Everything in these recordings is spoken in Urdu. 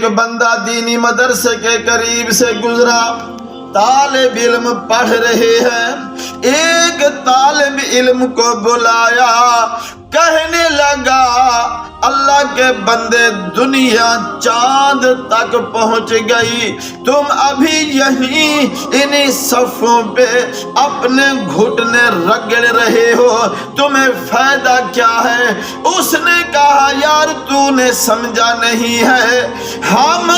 ایک بندہ دینی مدرسے کے قریب سے گزرا، طالب علم پڑھ رہے ہیں، ایک طالب علم کو بلایا، کہنے لگا اللہ کے بندے دنیا چاند تک پہنچ گئی، تم ابھی یہیں انہی صفوں پہ اپنے گھٹنے رگڑ رہے ہو، تمہیں فائدہ کیا ہے؟ اس نے کہا یار تو نے سمجھا نہیں ہے، ہم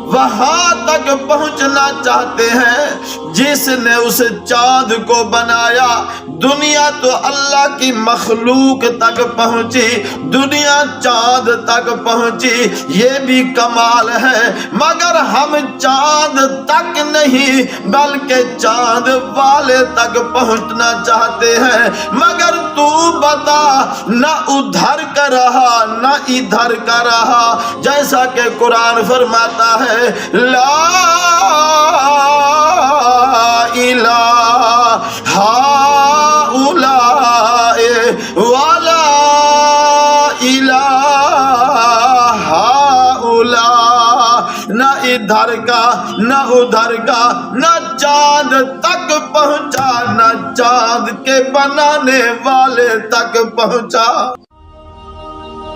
وہاں تک پہنچنا چاہتے ہیں جس نے اس چاند کو بنایا۔ دنیا تو اللہ کی مخلوق تک پہنچی، دنیا چاند تک پہنچی، یہ بھی کمال ہے، مگر ہم چاند تک نہیں بلکہ چاند والے تک پہنچنا چاہتے ہیں۔ مگر تو بتا، نہ ادھر کا رہا نہ ادھر کا رہا، جیسا کہ قرآن فرماتا ہے لا الہ ہؤلاء ولا الہ ہؤلاء، نہ ادھر کا نہ ادھر کا، نہ چاند تک پہنچا نہ چاند کے بنانے والے تک پہنچا۔